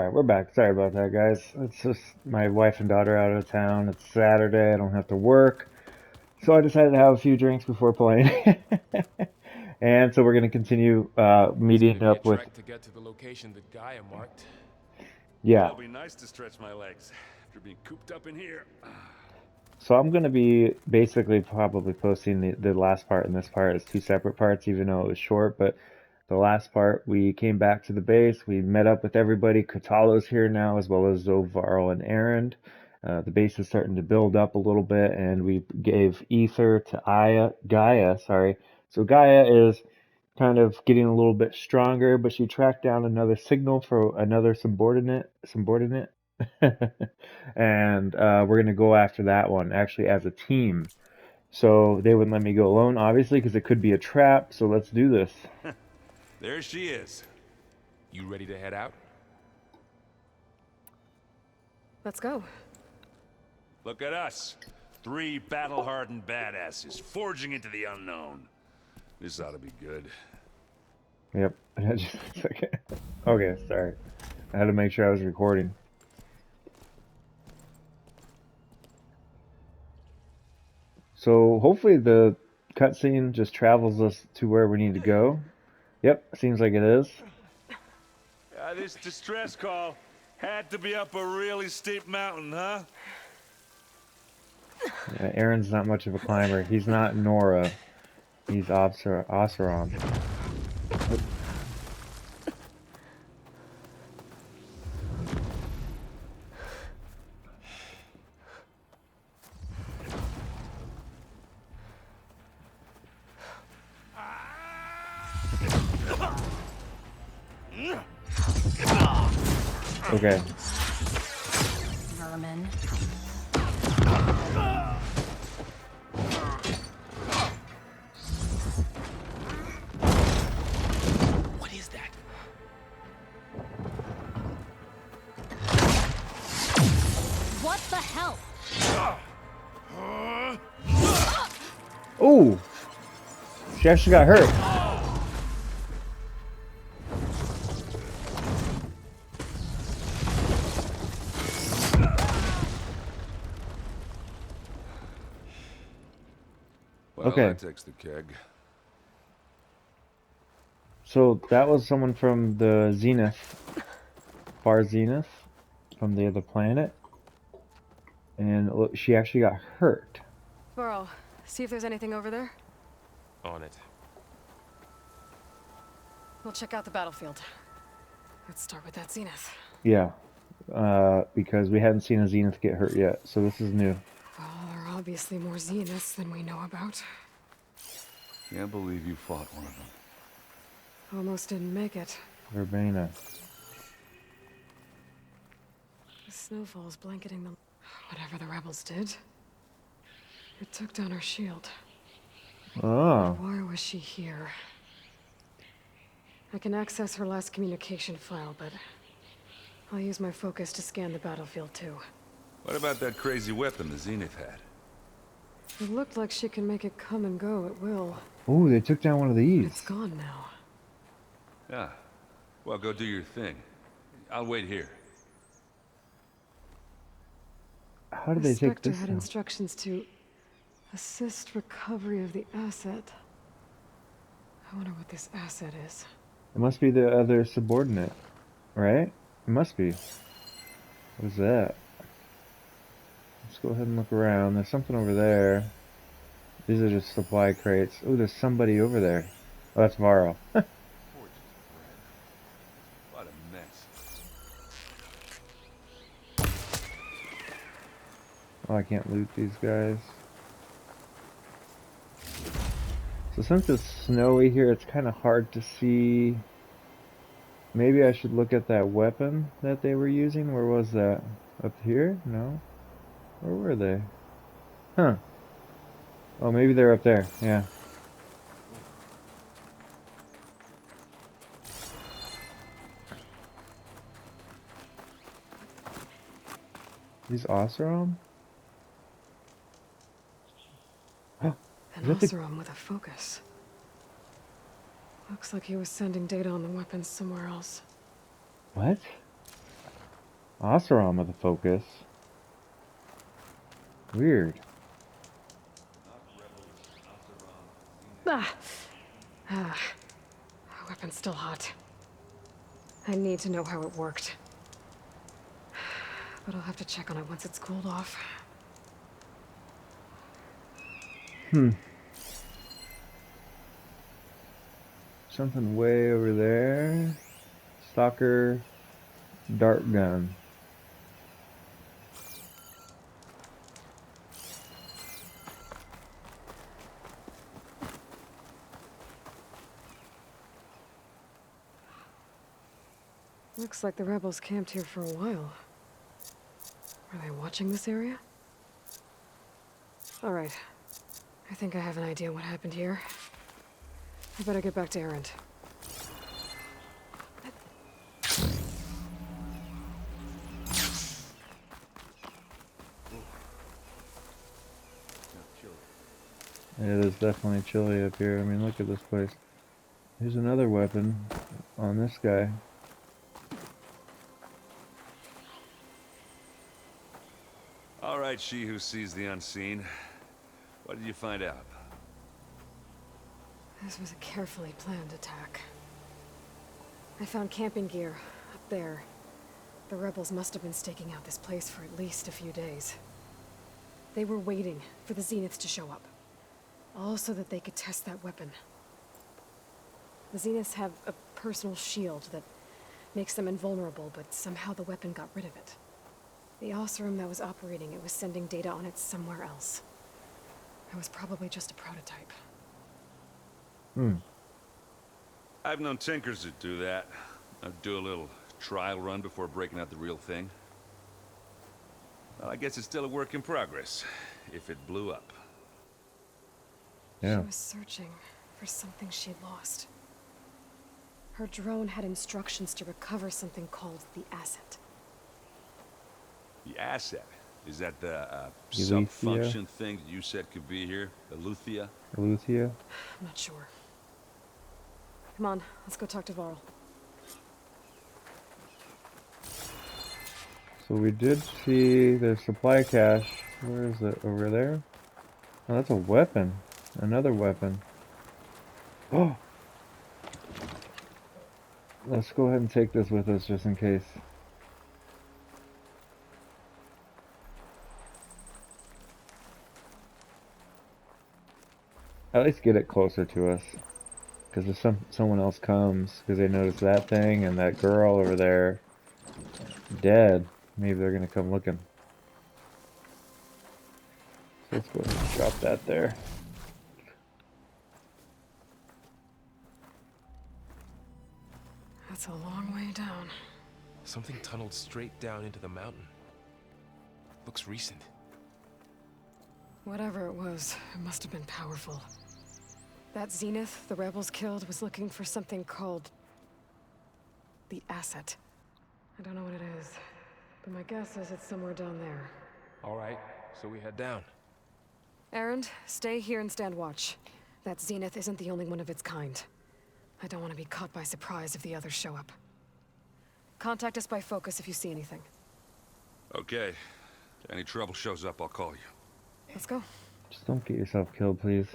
Alright, we're back. Sorry about that, guys. It's just my wife and daughter out of town. It's Saturday. I don't have to work. So I decided to have a few drinks before playing. And so we're going to continue It's gonna meeting be a up with, trek to get to the location that Gaia marked. yeah. It'll be nice to stretch my legs after being cooped up in here. So I'm going to be basically probably posting the last part and this part as two separate parts, even though it was short. But the last part, we came back to the base. We met up with everybody. Katalo's here now, as well as Zovarl and Aaron. The base is starting to build up a little bit, and we gave Ether to Gaia. Sorry. So Gaia is kind of getting a little bit stronger, but she tracked down another signal for another subordinate. And we're gonna go after that one actually as a team. So they wouldn't let me go alone, obviously, because it could be a trap. So let's do this. There she is. You ready to head out? Let's go. Look at us. Three battle-hardened badasses forging into the unknown. This ought to be good. Yep. Just a second. Okay, sorry. I had to make sure I was recording. So hopefully the cutscene just travels us to where we need to go. Yep, seems like it is. This distress call had to be up a really steep mountain, huh? Yeah, Aaron's not much of a climber. He's not Nora. He's Oseram. Okay. Vermin. What is that? What the hell? Oh! She actually got hurt. Well, Okay. that takes the keg. So that was someone from the Zenith, Far Zenith, from the other planet, and look, she actually got hurt. Burl, see if there's anything over there. On it. We'll check out the battlefield. Let's start with that Zenith. Yeah, because we hadn't seen a Zenith get hurt yet, so this is new. Well, there are obviously more Zeniths than we know about. Can't believe you fought one of them. Almost didn't make it. Verbena. The snowfall's blanketing the... Whatever the rebels did. It took down her shield. Oh, Why was she here? I can access her last communication file, but I'll use my focus to scan the battlefield too. What about that crazy weapon the Zenith had? It looked like she can make it come and go at will. oh, they took down one of these. It's gone now. Yeah. Well, go do your thing. I'll wait here. How did The they take Spectre this had down? instructions to assist recovery of the asset. I wonder what this asset is. It must be the other subordinate, right? It must be. What is that? Let's go ahead and look around. There's something over there. These are just supply crates. Oh, there's somebody over there. Oh, that's Varro. What a mess. Oh, I can't loot these guys. So since it's snowy here, it's kind of hard to see. Maybe I should look at that weapon that they were using. Where was that? Up here? No. Where were they? Huh. Oh, maybe they're up there. Yeah. These Oseram? An Is that the- Oseram with a focus. Looks like he was sending data on the weapons somewhere else. What? Oseram of the focus. Weird. Ah! Ah. Weapon's still hot. I need to know how it worked. But I'll have to check on it once it's cooled off. Something way over there. Stalker dart gun. Looks like the rebels camped here for a while. Are they watching this area? Alright. I think I have an idea what happened here. I better get back to Erend. It is definitely chilly up here. I mean, look at this place. Here's another weapon on this guy. All right, she who sees the unseen. What did you find out? This was a carefully planned attack. I found camping gear up there. The rebels must have been staking out this place for at least a few days. They were waiting for the Zeniths to show up. All so that they could test that weapon. The Zeniths have a personal shield that makes them invulnerable, but somehow the weapon got rid of it. The Oseram that was operating it was sending data on it somewhere else. It was probably just a prototype. I've known tinkers that do that. I'd do a little trial run before breaking out the real thing. Well, I guess it's still a work in progress, if it blew up. Yeah. She was searching for something she'd lost. Her drone had instructions to recover something called the asset. The asset? Is that the Eleuthia? sub-function thing that you said could be here? Eleuthia? Eleuthia? I'm not sure. Come on, let's go talk to Varl. So we did see their supply cache. Where is it? Over there? Oh, that's a weapon. Another weapon. Oh! Let's go ahead and take this with us just in case. At least get it closer to us. Because if someone else comes, because they notice that thing and that girl over there dead, maybe they're going to come looking. So let's go ahead and drop that there. That's a long way down. Something tunneled straight down into the mountain. Looks recent. Whatever it was, it must have been powerful. That Zenith the rebels killed was looking for something called the asset. I don't know what it is, but my guess is it's somewhere down there. All right, so we head down. Erend, stay here and stand watch. That Zenith isn't the only one of its kind. I don't want to be caught by surprise if the others show up. Contact us by focus if you see anything. Okay. If any trouble shows up, I'll call you. Let's go. Just don't get yourself killed, please.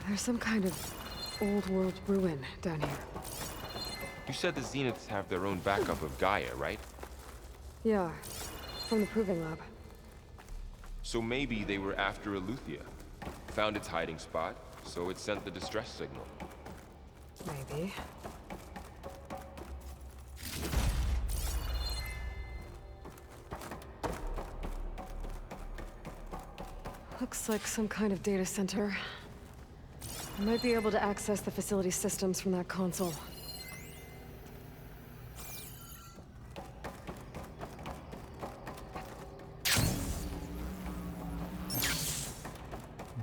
There's some kind of old world ruin down here. You said the Zeniths have their own backup of Gaia, right? Yeah, from the proving lab. So maybe they were after Eleuthia. Found its hiding spot, so it sent the distress signal. Maybe. Looks like some kind of data center. I might be able to access the facility systems from that console.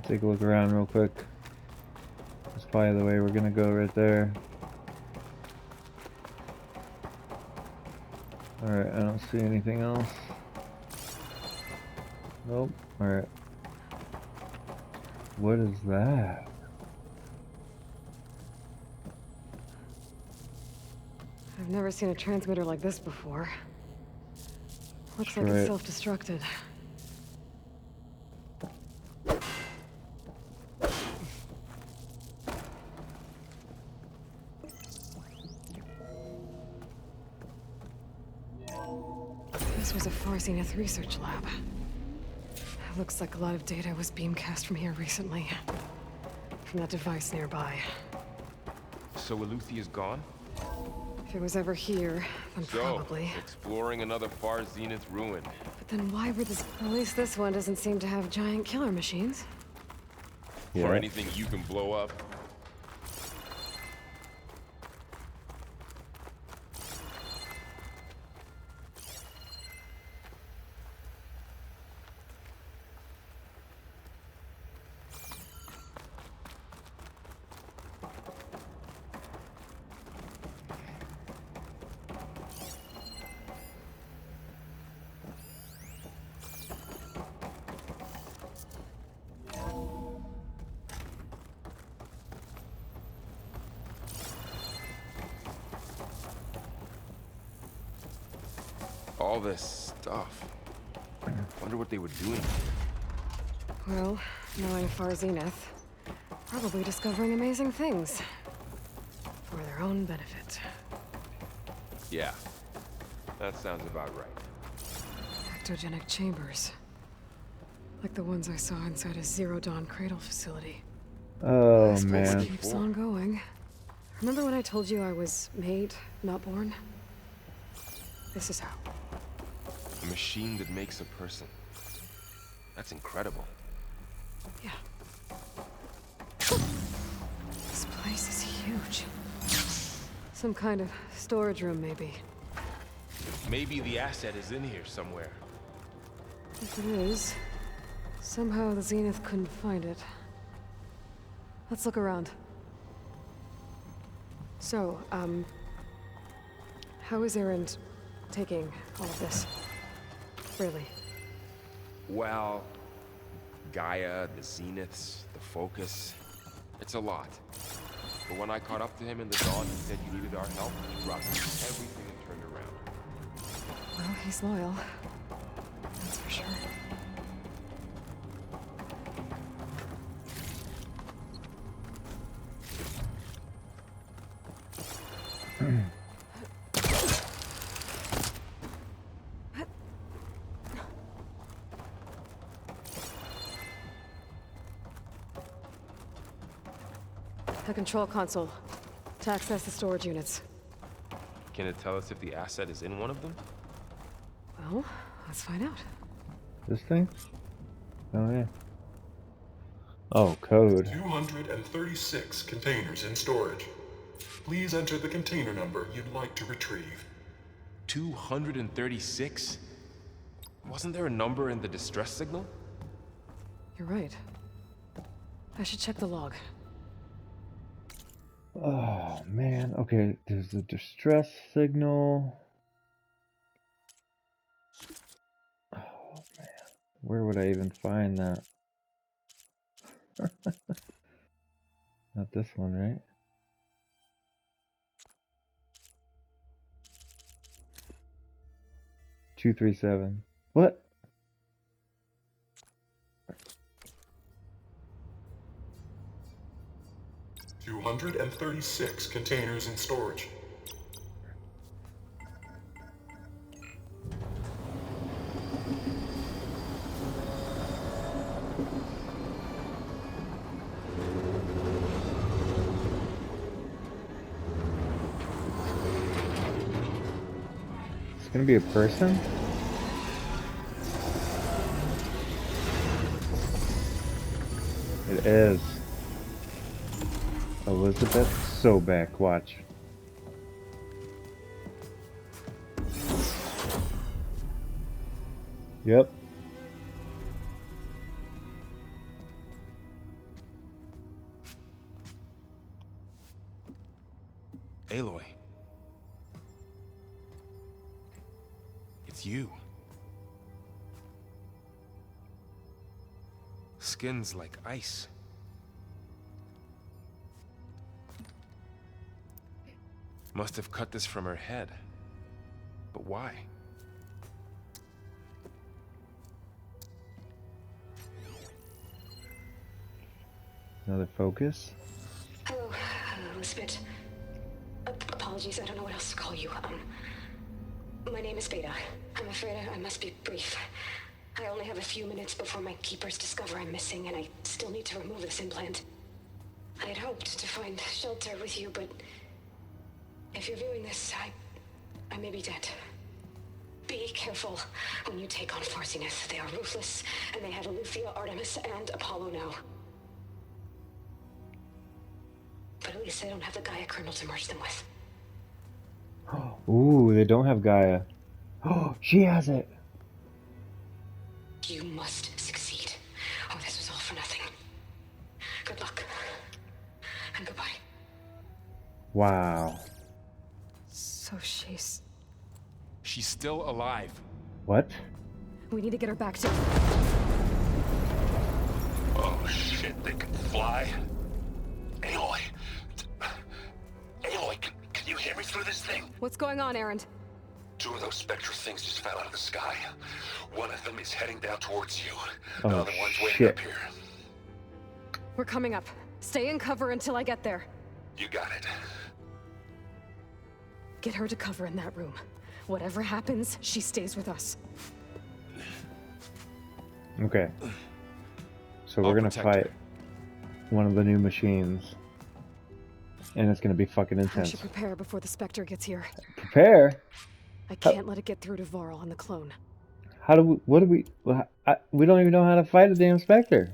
Take a look around real quick. That's probably the way we're gonna go right there. Alright, I don't see anything else. Nope. Alright. What is that? I've never seen a transmitter like this before. Looks like Right. it's self-destructed. This was a Far Zenith research lab. Looks like a lot of data was beamcast from here recently. From that device nearby. So Eleuthea's gone? If it was ever here, then probably. Exploring another Far Zenith ruin. But then why were this... At least this one doesn't seem to have giant killer machines. Yeah. Or anything you can blow up. All this stuff. Wonder what they were doing. Well, knowing Far Zenith, probably discovering amazing things. For their own benefit. Yeah, that sounds about right. Ectogenic chambers. Like the ones I saw inside a Zero Dawn cradle facility. Oh This place man. keeps on going. Remember when I told you I was made, not born? This is how. A machine that makes a person. That's incredible. Yeah. This place is huge. Some kind of storage room, maybe. Maybe the asset is in here somewhere. If it is, somehow the Zenith couldn't find it. Let's look around. So, how is Erend taking all of this? Really? Well, Gaia, the Zeniths, the Focus. It's a lot. But when I caught up to him in the dawn and said you needed our help, he dropped everything and turned around. Well, he's loyal. That's for sure. The control console. To access the storage units. Can it tell us if the asset is in one of them? Well, let's find out. This thing? Oh yeah. Oh, code. 236 containers in storage. Please enter the container number you'd like to retrieve. 236? Wasn't there a number in the distress signal? You're right. I should check the log. Oh man. Okay, there's a distress signal. Oh man. Where would I even find that? Not this one, right? Two, 3, 7. What? 236 containers in storage. It's gonna be a person? It is. Elizabeth Sobek, watch. Yep. Aloy. It's you. Skin's like ice. Must have cut this from her head. But why? Another focus. Hello, Elizabeth. Apologies, I don't know what else to call you. My name is Beta. I'm afraid I must be brief. I only have a few minutes before my keepers discover I'm missing, and I still need to remove this implant. I had hoped to find shelter with you, but if you're viewing this, I may be dead. Be careful when you take on Farsiness. They are ruthless, and they have Eleuthia, Artemis, and Apollo now. But at least they don't have the Gaia kernel to merge them with. Ooh, they don't have Gaia. Oh, she has it. You must succeed. Oh, this was all for nothing. Good luck. And goodbye. Wow. So she's... She's still alive. What? We need to get her back to... Oh shit, they can fly? Aloy! Aloy, can you hear me through this thing? What's going on, Erend? 2 of those spectral things just fell out of the sky. One of them is heading down towards you. Oh, The other one's waiting shit. up here. We're coming up. Stay in cover until I get there. You got it. Get her to cover in that room. Whatever happens, she stays with us. Okay. So we're I'll gonna protect fight her. one of the new machines. And it's gonna be fucking We intense. should prepare before the Spectre gets here. Prepare? I can't let it get through to Varl on the clone. How do we, what do we, we don't even know how to fight a damn Spectre.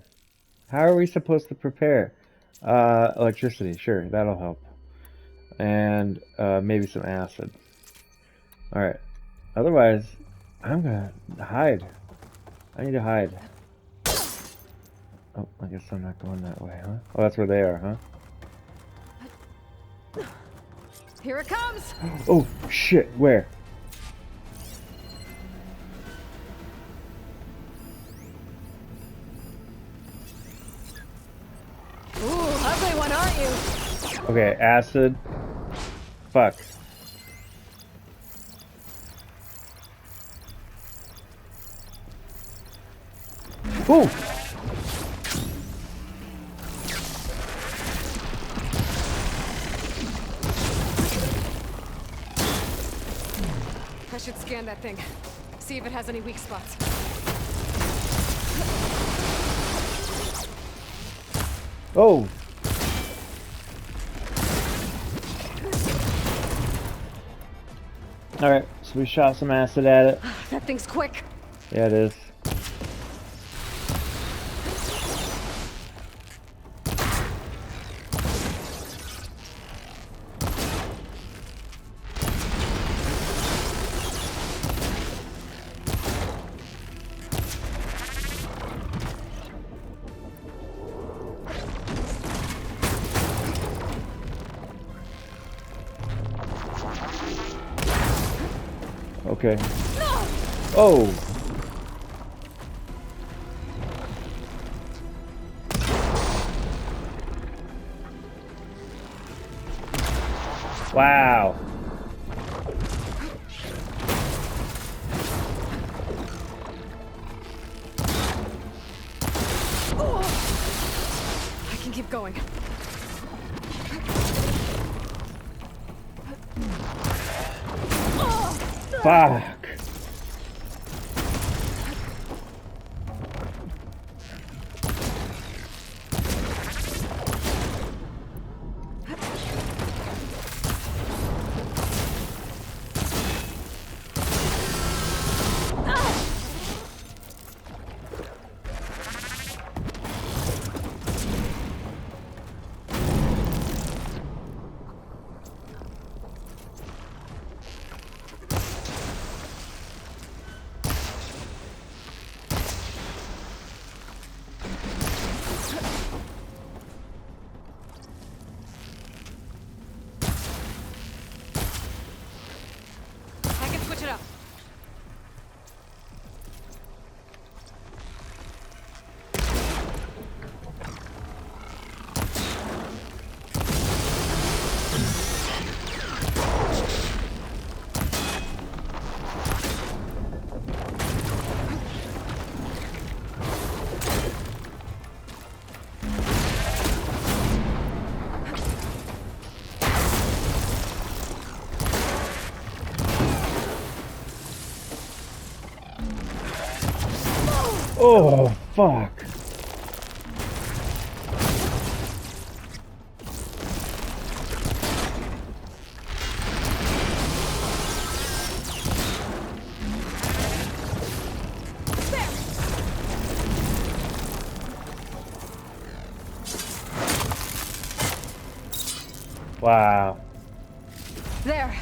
How are we supposed to prepare? Electricity, sure, that'll help. And, maybe some acid. Alright. Otherwise, I'm gonna hide. I need to hide. Oh, I guess I'm not going that way, huh? Oh, that's where they are, huh? Here it comes! Oh, shit, where? Ooh, ugly one, aren't you? Okay, acid. Fuck. Ooh! I should scan that thing. See if it has any weak spots. Oh! Alright, so we shot some acid at it. That thing's quick. Yeah, it is. Okay. Oh! Wow. I can keep going. Fuck. Oh, fuck. Wow. There.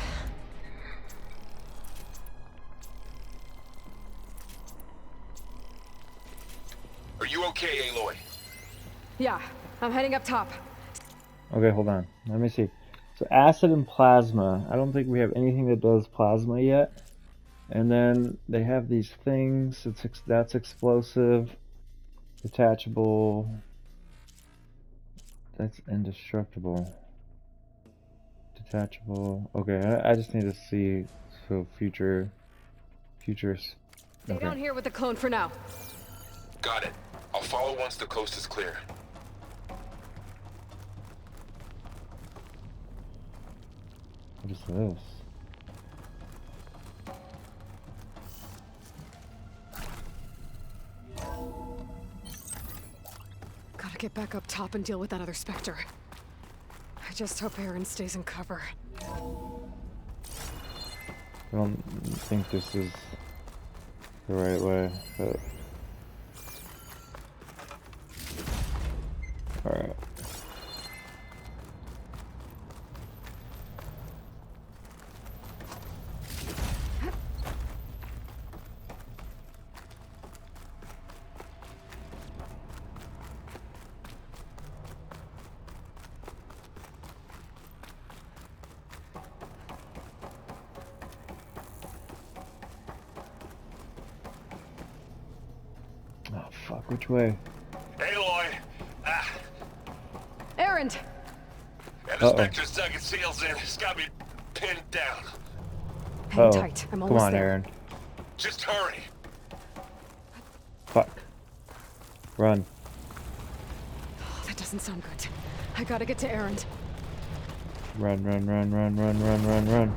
Are you okay, Aloy? Yeah, I'm heading up top. Okay, hold on. Let me see. So acid and plasma. I don't think we have anything that does plasma yet. And then they have these things. That's explosive, detachable. That's indestructible. Detachable. Okay, I just need to see so futures. Stay Okay. down here with the clone for now. Got it. I'll follow once the coast is clear. What is this? Gotta get back up top and deal with that other Spectre. I just hope Aaron stays in cover. I don't think this is the right way, but alright. Oh fuck, which way? Aloy! Ah, Aaron! yeah, the Uh-oh. Spectre's dug its heels in. It's got me pinned down. Hang Uh-oh. tight. I'm Come almost on, there. Aaron. Just hurry. Fuck. Run. Oh, that doesn't sound good. I gotta get to Aaron. Run, run, run, run, run, run, run, run.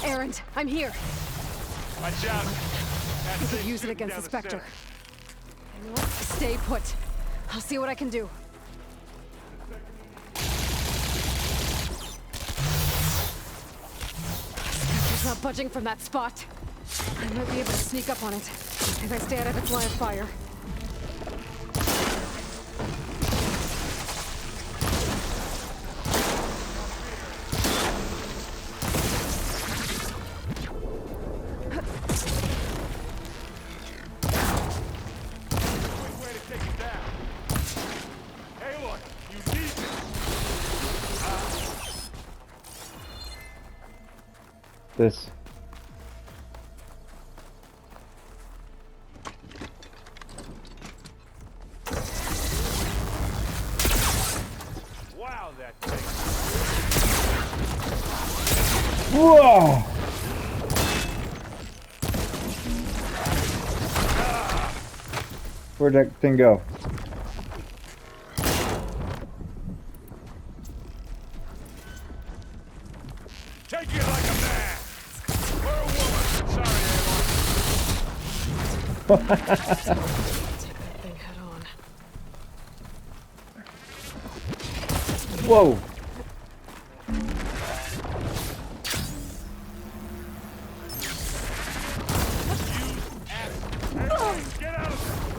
Aaron, I'm here. Watch out. I could use it against the Spectre. You know what? Stay put. I'll see what I can do. Spectre's not budging from that spot. I might be able to sneak up on it if I stay out of its line of fire. This. Wow, that thing. Whoa! Where'd that thing go? Take it like a man. We're a woman. Sorry, Aloy. Take that thing head on. Whoa! Get out of there.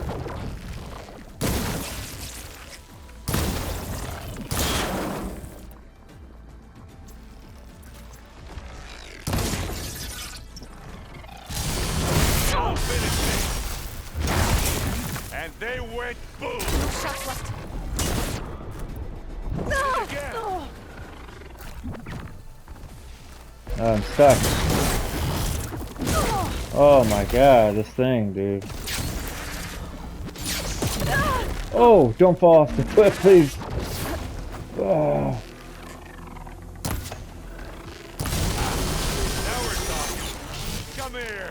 Don't finish me. And they went boom. Shots left. Again. I'm stuck. Oh my god, this thing, dude. Oh, don't fall off the cliff, please. Oh. Now we're talking. Come here.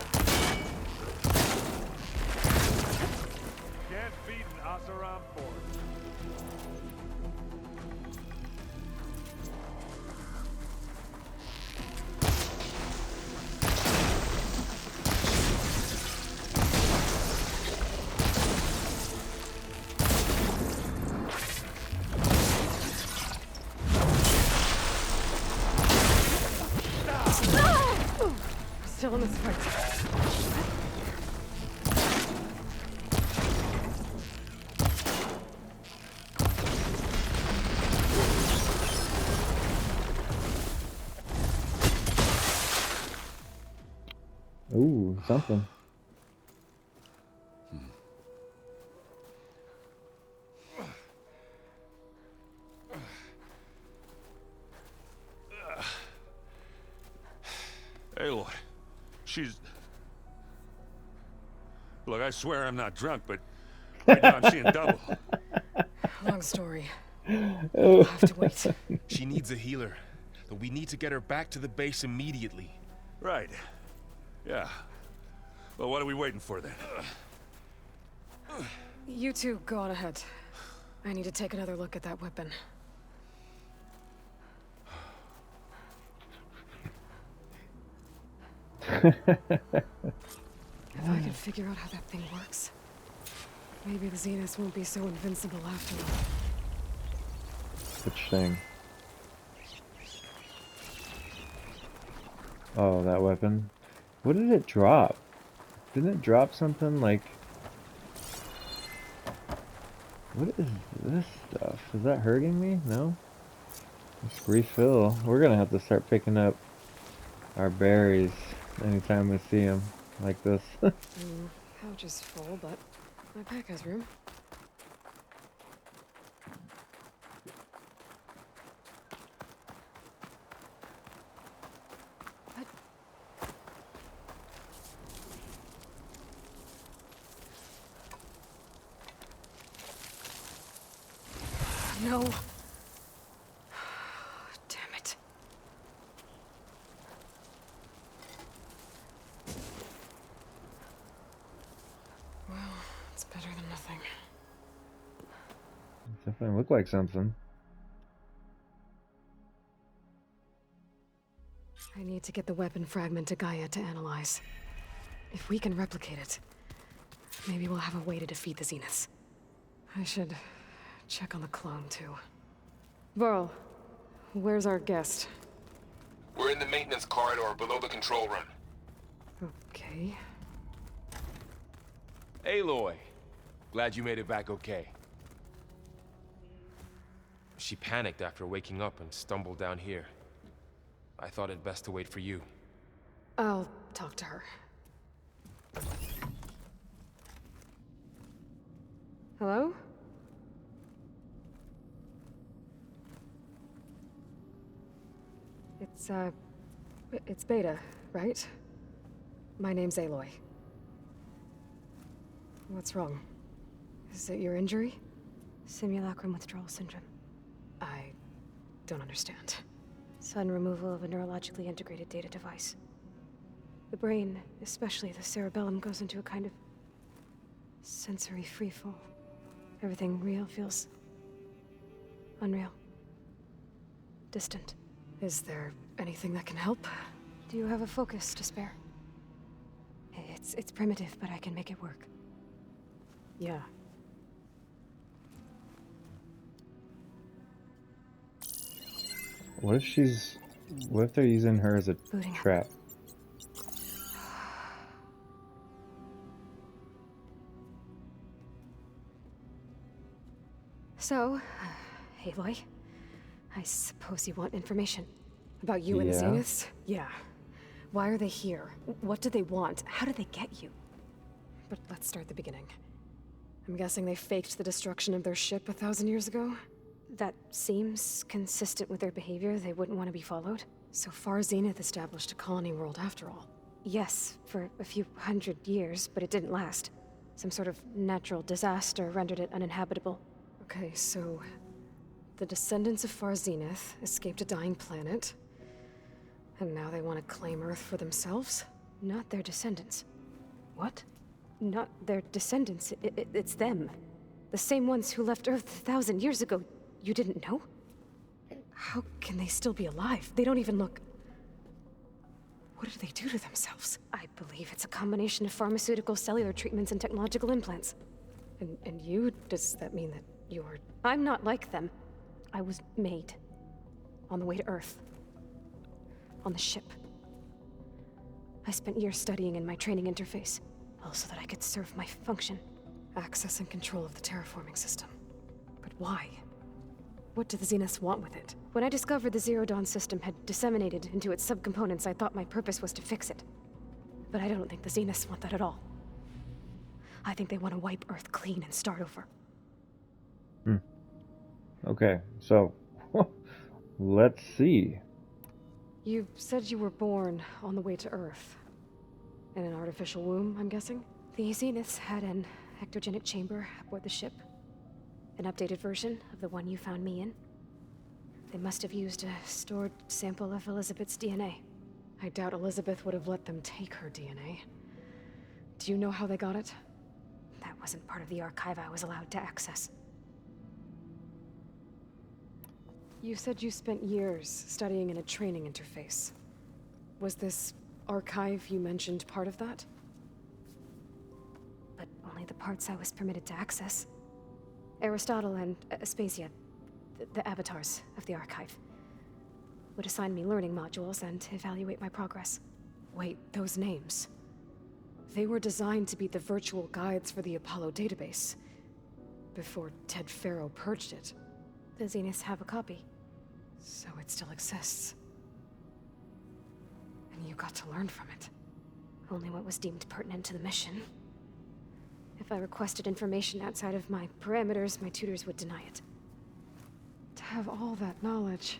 Can't beat an Asaram force. Ooh, something. Aloy, she's... Look, I swear I'm not drunk, but right now I'm seeing double. Long story. Oh. We'll have to wait. She needs a healer, but we need to get her back to the base immediately. Right. Yeah. Well, what are we waiting for then? You two go on ahead. I need to take another look at that weapon. If I can figure out how that thing works, maybe the Zeniths won't be so invincible after all. Which thing? Oh, that weapon. What did it drop? Didn't it drop something like... What is this stuff? Is that hurting me? No? Let's refill. We're gonna have to start picking up our berries anytime we see them. Like this. Pouch is full, but my pack has room. What? No. Damn it. Well, it's better than nothing. Definitely look like something. I need to get the weapon fragment to Gaia to analyze. If we can replicate it, maybe we'll have a way to defeat the Zeniths. I should check on the clone, too. Varl, where's our guest? We're in the maintenance corridor below the control room. Okay. Aloy, glad you made it back okay. She panicked after waking up and stumbled down here. I thought it best to wait for you. I'll talk to her. Hello? It's Beta, right? My name's Aloy. What's wrong? Is it your injury? Simulacrum withdrawal syndrome. I don't understand. Sudden removal of a neurologically integrated data device. The brain, especially the cerebellum, goes into a kind of sensory freefall. Everything real feels unreal. Distant. Is there anything that can help? Do you have a focus to spare? It's primitive, but I can make it work. Yeah. What if they're using her as a Booting up. trap? So, Aloy, I suppose you want information. About you and the Yeah. Zeniths? Yeah. Why are they here? What do they want? How did they get you? But let's start at the beginning. I'm guessing they faked the destruction of their ship 1,000 years ago? That seems consistent with their behavior. They wouldn't want to be followed. So far, Zenith established a colony world after all. Yes, for a few hundred years, but it didn't last. Some sort of natural disaster rendered it uninhabitable. Okay, so... the descendants of Far Zenith escaped a dying planet, and now they want to claim Earth for themselves? Not their descendants. What? Not their descendants. It's them. The same ones who left Earth 1,000 years ago. You didn't know? How can they still be alive? They don't even look... What did they do to themselves? I believe it's a combination of pharmaceutical, cellular treatments, and technological implants. And you? Does that mean that you're... I'm not like them. I was made. On the way to Earth. On the ship. I spent years studying in my training interface, all so that I could serve my function. Access and control of the terraforming system. But why? What do the Zeniths want with it? When I discovered the Zero Dawn system had disseminated into its subcomponents, I thought my purpose was to fix it. But I don't think the Zeniths want that at all. I think they want to wipe Earth clean and start over. Okay, so let's see. You said you were born on the way to Earth. In an artificial womb, I'm guessing? The Zeniths had an ectogenic chamber aboard the ship. An updated version of the one you found me in. They must have used a stored sample of Elizabeth's DNA. I doubt Elizabeth would have let them take her DNA. Do you know how they got it? That wasn't part of the archive I was allowed to access. You said you spent years studying in a training interface. Was this archive you mentioned part of that? But only the parts I was permitted to access. Aristotle and Aspasia, the avatars of the archive, would assign me learning modules and evaluate my progress. Wait, those names. They were designed to be the virtual guides for the Apollo database. Before Ted Faro purged it. The Zeniths have a copy. So it still exists. And you got to learn from it. Only what was deemed pertinent to the mission. If I requested information outside of my parameters, my tutors would deny it. To have all that knowledge,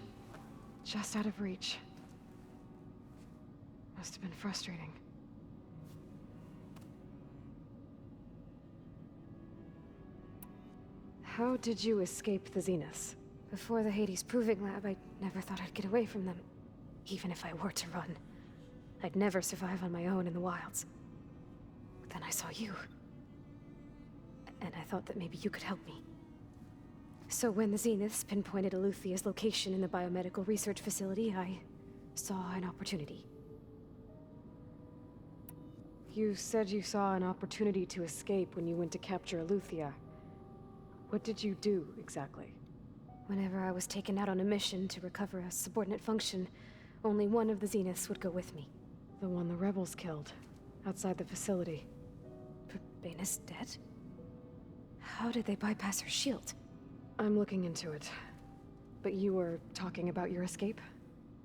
just out of reach. Must have been frustrating. How did you escape the Zeniths? Before the Hades Proving Lab, I never thought I'd get away from them. Even if I were to run. I'd never survive on my own in the wilds. But then I saw you. And I thought that maybe you could help me. So when the Zeniths pinpointed Eluthia's location in the biomedical research facility, I saw an opportunity. You said you saw an opportunity to escape when you went to capture Eluthia. What did you do, exactly? Whenever I was taken out on a mission to recover a subordinate function, only one of the Zeniths would go with me. The one the rebels killed, outside the facility. Baina's dead? How did they bypass her shield? I'm looking into it. But you were talking about your escape?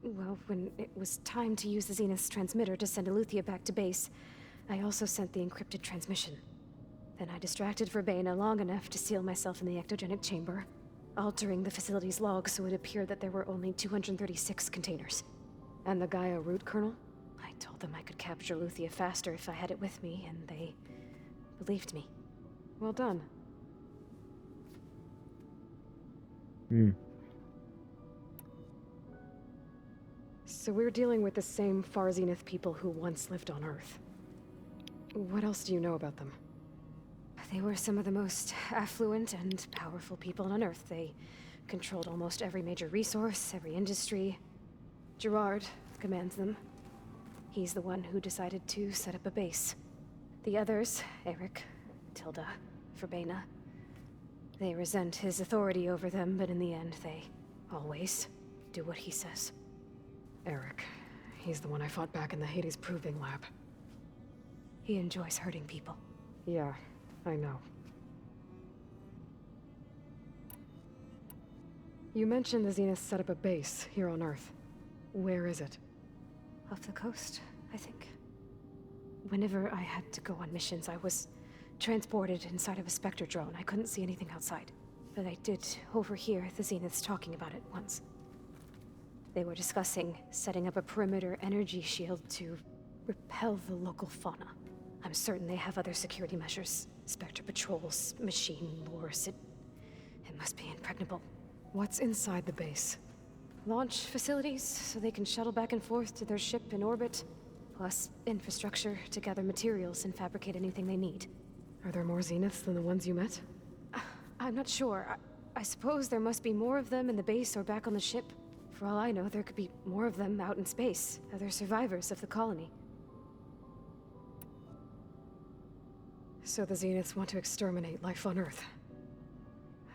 Well, when it was time to use the Zenith's transmitter to send Eluthia back to base, I also sent the encrypted transmission. Then I distracted Verbena long enough to seal myself in the ectogenic chamber, altering the facility's log so it appeared that there were only 236 containers. And the Gaia root kernel? I told them I could capture Eluthia faster if I had it with me, and they believed me. Well done. So we're dealing with the same Far Zenith people who once lived on Earth. What else do you know about them? They were some of the most affluent and powerful people on Earth. They controlled almost every major resource, every industry. Gerard commands them. He's the one who decided to set up a base. The others, Eric, Tilda, Verbena, they resent his authority over them, but in the end, they always do what he says. Eric. He's the one I fought back in the Hades Proving Lab. He enjoys hurting people. Yeah, I know. You mentioned the Zenith set up a base here on Earth. Where is it? Off the coast, I think. Whenever I had to go on missions, I was transported inside of a Spectre drone. I couldn't see anything outside. But I did overhear the Zeniths talking about it once. They were discussing setting up a perimeter energy shield to repel the local fauna. I'm certain they have other security measures. Spectre patrols, machine wars. It must be impregnable. What's inside the base? Launch facilities, so they can shuttle back and forth to their ship in orbit. Plus infrastructure to gather materials and fabricate anything they need. Are there more Zeniths than the ones you met? I'm not sure. I suppose there must be more of them in the base or back on the ship. For all I know, there could be more of them out in space, other survivors of the colony. So the Zeniths want to exterminate life on Earth.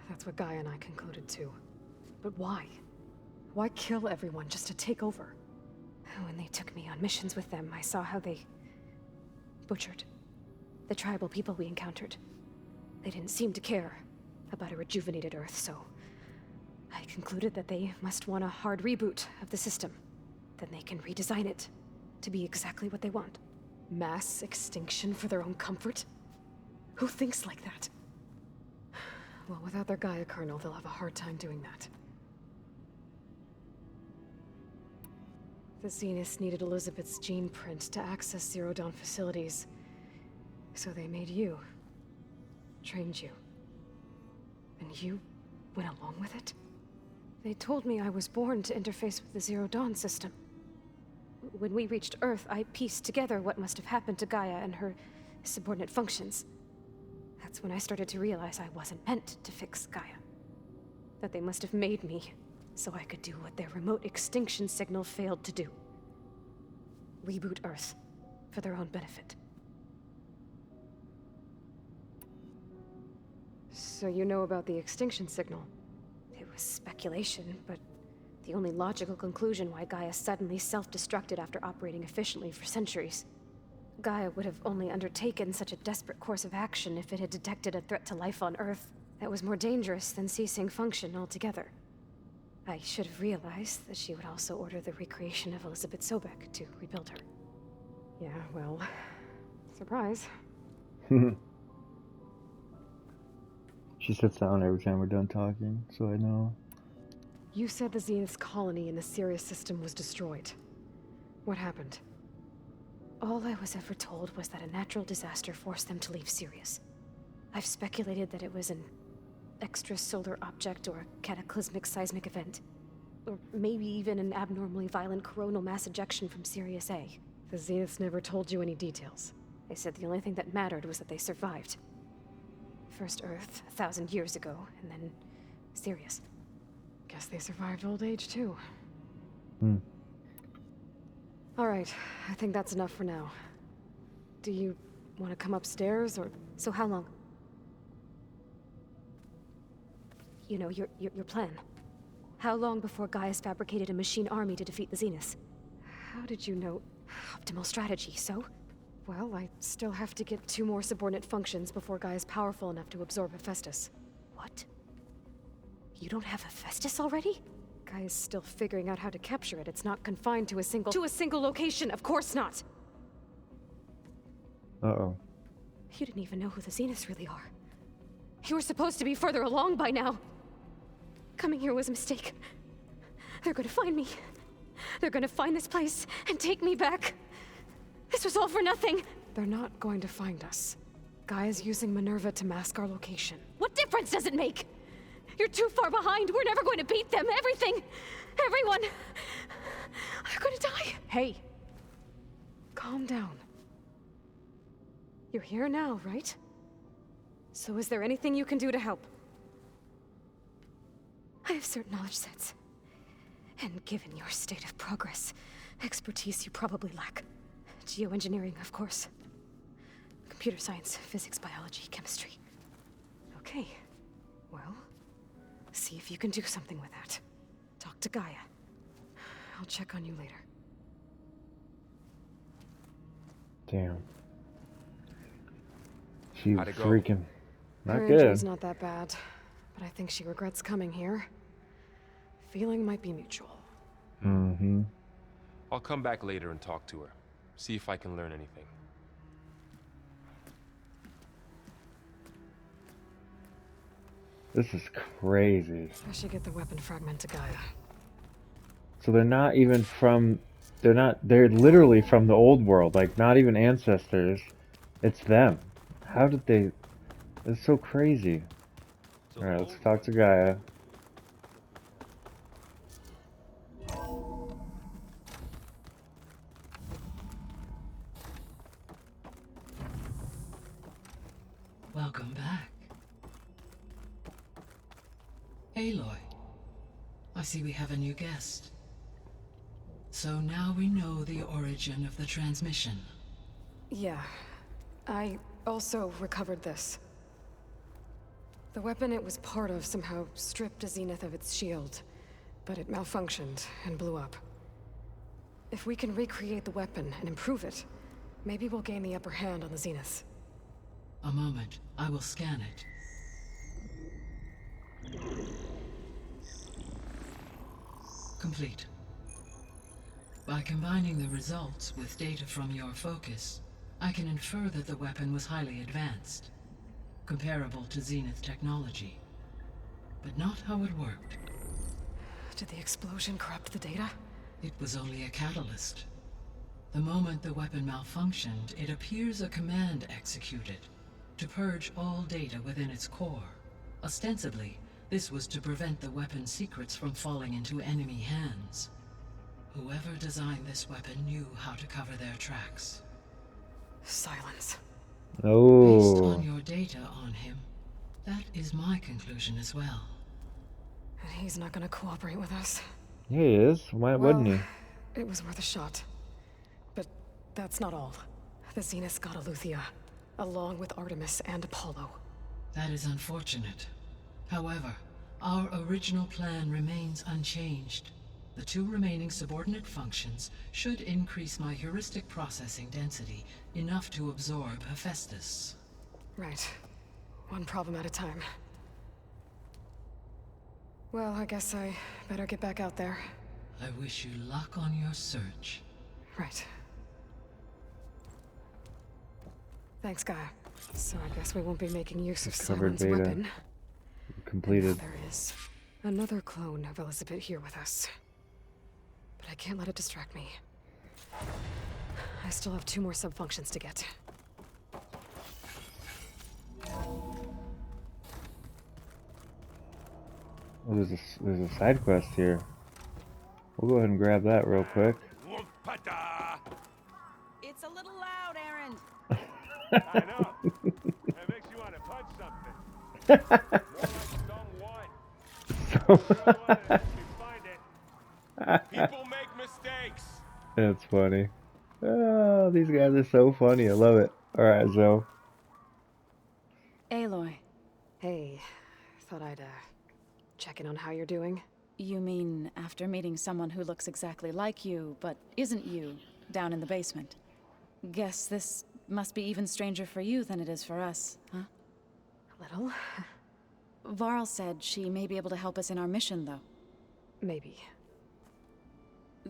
That's what Gaia and I concluded too. But why? Why kill everyone just to take over? When they took me on missions with them, I saw how they butchered the tribal people we encountered. They didn't seem to care about a rejuvenated Earth, so I concluded that they must want a hard reboot of the system. Then they can redesign it to be exactly what they want. Mass extinction for their own comfort? Who thinks like that? Well, without their Gaia kernel, they'll have a hard time doing that. The Zeniths needed Elizabeth's gene print to access Zero Dawn facilities. So they made you. Trained you. And you went along with it? They told me I was born to interface with the Zero Dawn system. When we reached Earth, I pieced together what must have happened to Gaia and her subordinate functions. That's when I started to realize I wasn't meant to fix Gaia. That they must have made me so I could do what their remote extinction signal failed to do. Reboot Earth for their own benefit. So you know about the extinction signal? It was speculation, but the only logical conclusion why Gaia suddenly self-destructed after operating efficiently for centuries. Gaia would have only undertaken such a desperate course of action if it had detected a threat to life on Earth that was more dangerous than ceasing function altogether. I should have realized that she would also order the recreation of Elizabeth Sobek to rebuild her. Yeah, well, surprise. She sits down every time we're done talking, so I know. You said the Zenith's colony in the Sirius system was destroyed. What happened? All I was ever told was that a natural disaster forced them to leave Sirius. I've speculated that it was an extrasolar object or a cataclysmic seismic event. Or maybe even an abnormally violent coronal mass ejection from Sirius A. The Zeniths never told you any details. They said the only thing that mattered was that they survived. First Earth, 1,000 years ago, and then Sirius. Guess they survived old age, too. Hmm. All right, I think that's enough for now. Do you want to come upstairs, or... So how long? You know, your plan. How long before Gaia's fabricated a machine army to defeat the Zeniths? How did you know? Optimal strategy, so? Well, I still have to get 2 more subordinate functions before Gaia's powerful enough to absorb Hephaestus. What? You don't have Hephaestus already? Gaia's still figuring out how to capture it. It's not confined to a single location, of course not! Uh-oh. You didn't even know who the Zeniths really are. You were supposed to be further along by now! Coming here was a mistake. They're gonna find me. They're gonna find this place and take me back. This was all for nothing! They're not going to find us. Gaia's using Minerva to mask our location. What difference does it make? You're too far behind. We're never going to beat them. Everything, everyone, are gonna die. Hey, calm down. You're here now, right? So is there anything you can do to help? I have certain knowledge sets. And given your state of progress, expertise you probably lack. Geoengineering, of course. Computer science, physics, biology, chemistry. Okay, well, see if you can do something with that. Talk to Gaia. I'll check on you later. Damn. She's How'd it go? freaking not Her good. injury's not that bad, but I think she regrets coming here. Feeling might be mutual. Mm-hmm. I'll come back later and talk to her. See if I can learn anything. This is crazy. I should get the weapon fragment to Gaia. So they're not even from... They're literally from the old world. Like, not even ancestors. It's them. How did they... It's so crazy. Alright, let's talk to Gaia. Welcome back. Aloy, I see we have a new guest. So now we know the origin of the transmission. Yeah. I also recovered this. The weapon it was part of somehow stripped a Zenith of its shield, but it malfunctioned and blew up. If we can recreate the weapon and improve it, maybe we'll gain the upper hand on the Zeniths. A moment, I will scan it. Complete. By combining the results with data from your focus, I can infer that the weapon was highly advanced, comparable to Zenith technology, but not how it worked. Did the explosion corrupt the data? It was only a catalyst. The moment the weapon malfunctioned, it appears a command executed to purge all data within its core. Ostensibly, this was to prevent the weapon's secrets from falling into enemy hands. Whoever designed this weapon knew how to cover their tracks. Silence. Based Oh, on your data on him, that is my conclusion as well. And he's not gonna cooperate with us. yeah, he is. Why wouldn't Well, he? it was worth a shot. But that's not all. The Zeniths got Aletheia, along with Artemis and Apollo. That is unfortunate. However, our original plan remains unchanged. The two remaining subordinate functions should increase my heuristic processing density enough to absorb Hephaestus. Right. One problem at a time. Well, I guess I better get back out there. I wish you luck on your search. Right. Thanks, Gaia. So I guess we won't be making use of Discovered Silent's beta. weapon. Completed. There is another clone of Elizabeth here with us. But I can't let it distract me. I still have 2 more sub-functions to get. Oh, there's a side quest here. We'll go ahead and grab that real quick. It's a little loud, Aaron. I know. That makes you want to punch something. More like someone. Find it. People make mistakes. That's funny. Oh, these guys are so funny. I love it. All right, Zoe. Aloy, Hey, thought I'd, check in on how you're doing. you mean after meeting someone who looks exactly like you, but isn't you, down in the basement? Guess this must be even stranger for you than it is for us, huh? A little. Varl said she may be able to help us in our mission, though. Maybe.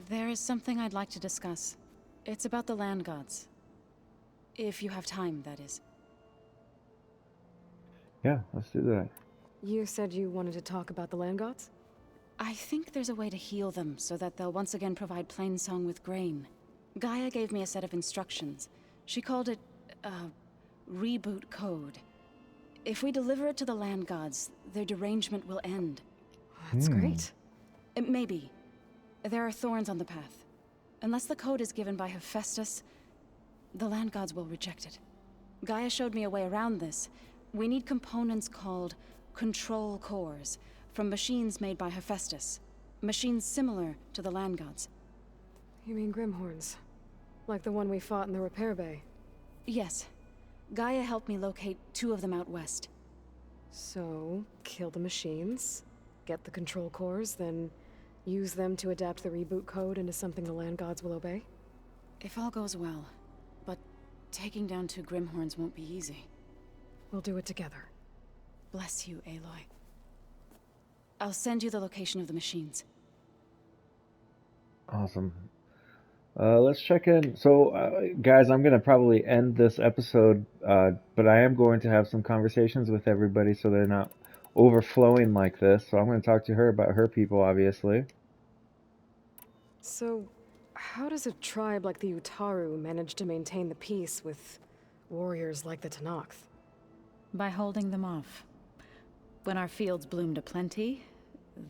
There is something I'd like to discuss. It's about the land gods. If you have time, that is. Yeah, let's do that. You said you wanted to talk about the land gods? I think there's a way to heal them so that they'll once again provide Plainsong with grain. Gaia gave me a set of instructions. She called it, reboot code. If we deliver it to the land gods, their derangement will end. That's great. Maybe. There are thorns on the path. Unless the code is given by Hephaestus, the land gods will reject it. Gaia showed me a way around this. We need components called control cores from machines made by Hephaestus. Machines similar to the land gods. You mean Grimhorns? Like the one we fought in the repair bay? Yes. Gaia helped me locate 2 of them out west. So, kill the machines, get the control cores, then use them to adapt the reboot code into something the land gods will obey? If all goes well. But taking down 2 Grimhorns won't be easy. We'll do it together. Bless you, Aloy. I'll send you the location of the machines. Awesome. Let's check in. So, guys, I'm going to probably end this episode, but I am going to have some conversations with everybody so they're not overflowing like this. So I'm going to talk to her about her people, obviously. So, how does a tribe like the Utaru manage to maintain the peace with warriors like the Tenakth? By holding them off. When our fields bloomed aplenty,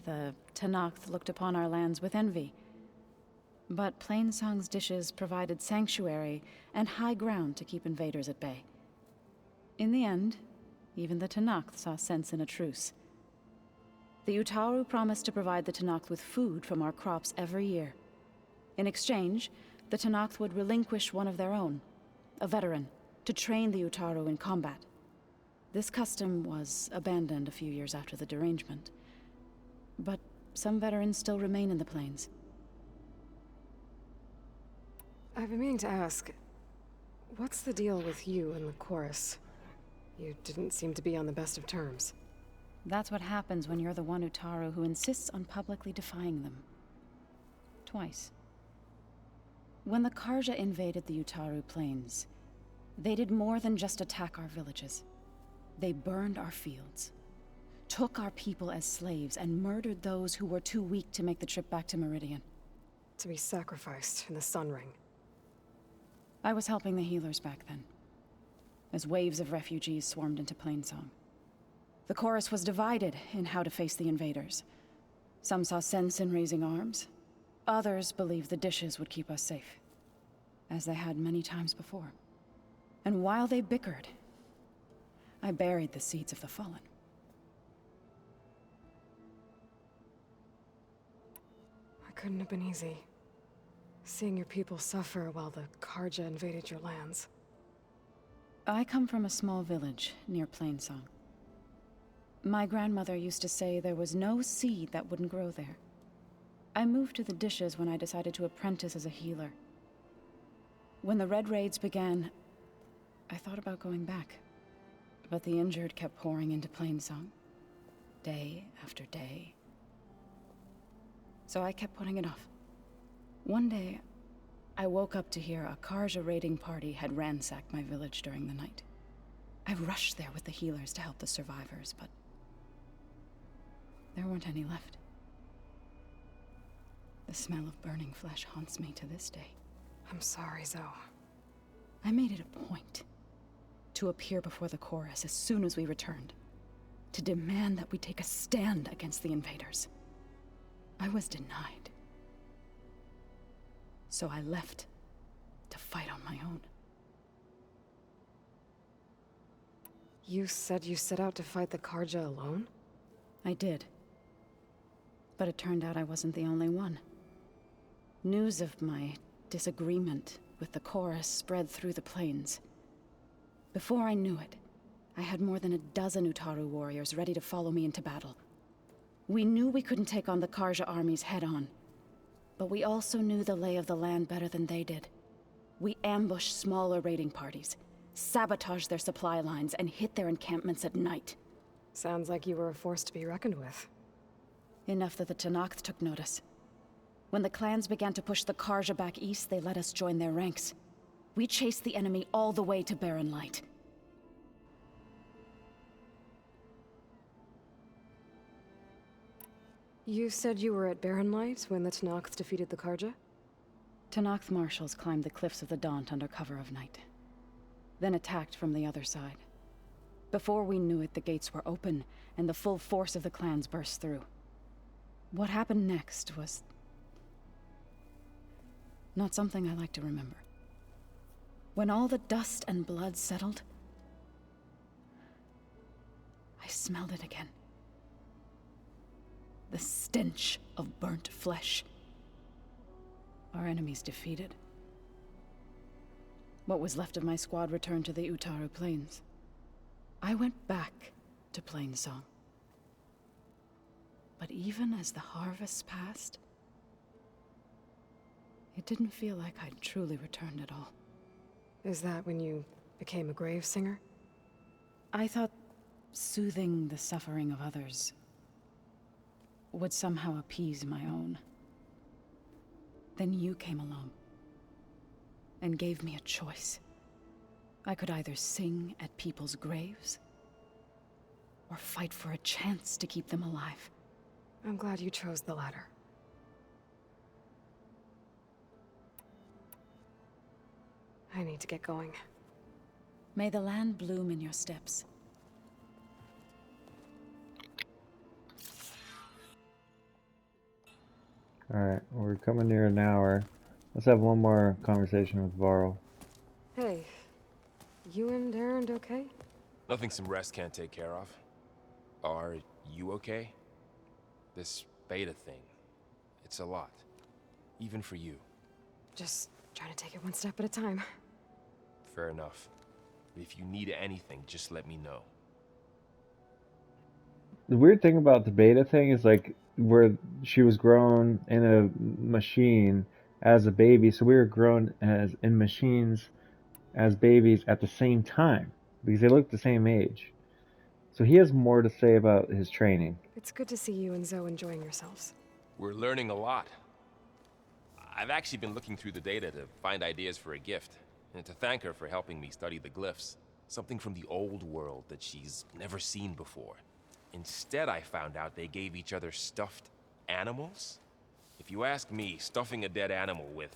the Tenakth looked upon our lands with envy. But Plainsong's dishes provided sanctuary and high ground to keep invaders at bay. In the end, even the Tenakth saw sense in a truce. The Utaru promised to provide the Tenakth with food from our crops every year. In exchange, the Tenakth would relinquish one of their own, a veteran, to train the Utaru in combat. This custom was abandoned a few years after the derangement. But some veterans still remain in the plains. I've been meaning to ask, what's the deal with you and the chorus? You didn't seem to be on the best of terms. That's what happens when you're the one Utaru who insists on publicly defying them. Twice. When the Karja invaded the Utaru plains, They did more than just attack our villages. They burned our fields, took our people as slaves, and murdered those who were too weak to make the trip back to Meridian. To be sacrificed in the Sun Ring. I was helping the healers back then, as waves of refugees swarmed into Plainsong. The chorus was divided in how to face the invaders. Some saw sense in raising arms. Others believed the dishes would keep us safe, as they had many times before. And while they bickered, I buried the seeds of the fallen. It couldn't have been easy. Seeing your people suffer while the Karja invaded your lands. I come from a small village near Plainsong. My grandmother used to say there was no seed that wouldn't grow there. I moved to the dishes when I decided to apprentice as a healer. When the Red Raids began, I thought about going back. But the injured kept pouring into Plainsong, day after day. So I kept putting it off. One day, I woke up to hear a Karja raiding party had ransacked my village during the night. I rushed there with the healers to help the survivors, but there weren't any left. The smell of burning flesh haunts me to this day. I'm sorry, Zoe. I made it a point to appear before the chorus as soon as we returned, to demand that we take a stand against the invaders. I was denied. So I left to fight on my own. You said you set out to fight the Karja alone? I did. But it turned out I wasn't the only one. News of my disagreement with the chorus spread through the plains. Before I knew it, I had more than a dozen Utaru warriors ready to follow me into battle. We knew we couldn't take on the Karja armies head-on, but we also knew the lay of the land better than they did. We ambushed smaller raiding parties, sabotaged their supply lines, and hit their encampments at night. Sounds like you were a force to be reckoned with. Enough that the Tenakth took notice. When the clans began to push the Karja back east, they let us join their ranks. We chased the enemy all the way to Barren Light. You said you were at Barren Light when the Tenakth defeated the Karja? Tenakth marshals climbed the cliffs of the Daunt under cover of night, then attacked from the other side. Before we knew it, the gates were open, and the full force of the clans burst through. What happened next was not something I like to remember. When all the dust and blood settled, I smelled it again. The stench of burnt flesh. Our enemies defeated. What was left of my squad returned to the Utaru Plains. I went back to Plainsong. But even as the harvests passed, it didn't feel like I'd truly returned at all. Is that when you became a grave singer? I thought soothing the suffering of others would somehow appease my own. Then you came along and gave me a choice. I could either sing at people's graves or fight for a chance to keep them alive. I'm glad you chose the latter. I need to get going. May the land bloom in your steps. Alright, we're coming near an hour. Let's have one more conversation with Varl. Hey, you and Aaron okay? Nothing some rest can't take care of. Are you okay? This beta thing, it's a lot. Even for you. Just trying to take it one step at a time. Fair enough. If you need anything, just let me know. The weird thing about the beta thing is like where she was grown in a machine as a baby, so we were grown as in machines as babies at the same time because they look the same age. So he has more to say about his training. It's good to see you and Zoe enjoying yourselves. We're learning a lot. I've actually been looking through the data to find ideas for a gift. and to thank her for helping me study the glyphs. Something from the old world that she's never seen before. Instead, I found out they gave each other stuffed animals. If you ask me, stuffing a dead animal with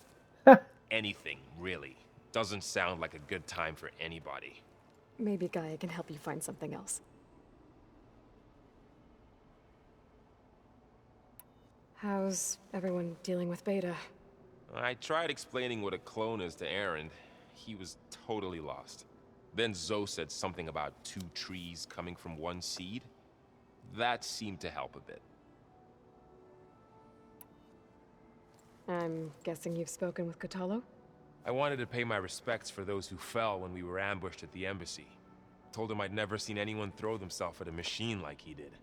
anything, really, doesn't sound like a good time for anybody. Maybe Gaia can help you find something else. How's everyone dealing with Beta? I tried explaining what a clone is to Aaron. He was totally lost. Then Zoe said something about 2 trees coming from 1 seed. That seemed to help a bit. I'm guessing you've spoken with Cthulhu? I wanted to pay my respects for those who fell when we were ambushed at the embassy. Told him I'd never seen anyone throw themselves at a machine like he did.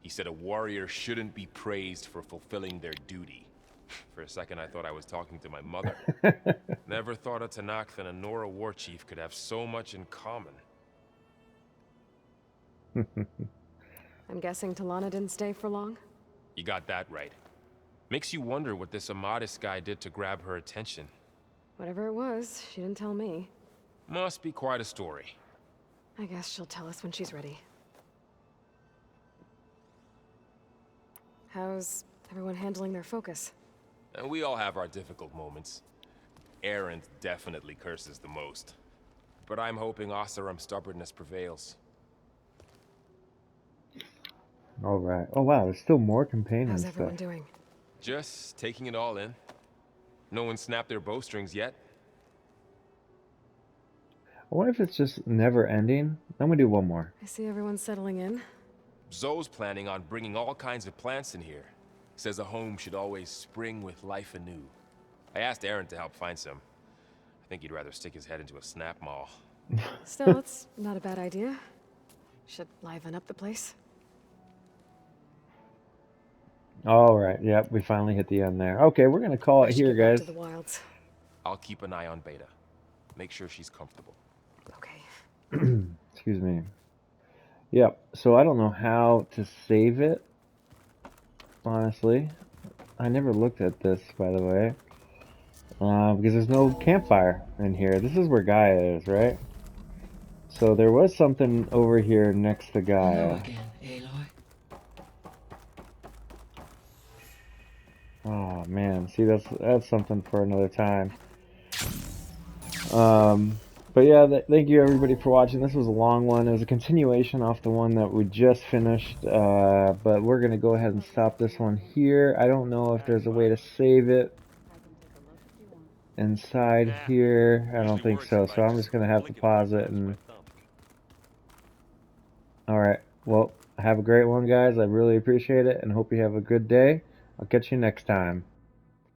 He said a warrior shouldn't be praised for fulfilling their duty. For a second, I thought I was talking to my mother. Never thought a Tanakh and a Nora war chief could have so much in common. I'm guessing Talana didn't stay for long? You got that right. Makes you wonder what this Amadis guy did to grab her attention. Whatever it was, she didn't tell me. Must be quite a story. I guess she'll tell us when she's ready. How's everyone handling their focus? And we all have our difficult moments. Aaron definitely curses the most. But I'm hoping Oseram's stubbornness prevails. All right. Oh wow, there's still more companion How's stuff. everyone doing? Just taking it all in. No one snapped their bowstrings yet. I wonder if it's just never ending. I'm gonna do one more. I see everyone settling in. Zoe's planning on bringing all kinds of plants in here. Says a home should always spring with life anew. I asked Aaron to help find some. I think he'd rather stick his head into a snap mall. Still, it's not a bad idea. Should liven up the place. All right. Yep, we finally hit the end there. Okay, we're gonna call I it should here, get back guys. to the wilds. I'll keep an eye on Beta. Make sure she's comfortable. Okay. Excuse me. Yep. So I don't know how to save it. Honestly, I never looked at this, by the way, because there's no campfire in here. This is where Gaia is, right? So there was something over here next to Hello Gaia. again, Aloy. Oh man, see that's something for another time. But yeah, thank you everybody for watching. This was a long one. It was a continuation off the one that we just finished, but we're gonna go ahead and stop this one here. I don't know if there's a way to save it inside here. I don't think so, so I'm just gonna have to pause it and... Alright, well, have a great one, guys. I really appreciate it and hope you have a good day. I'll catch you next time.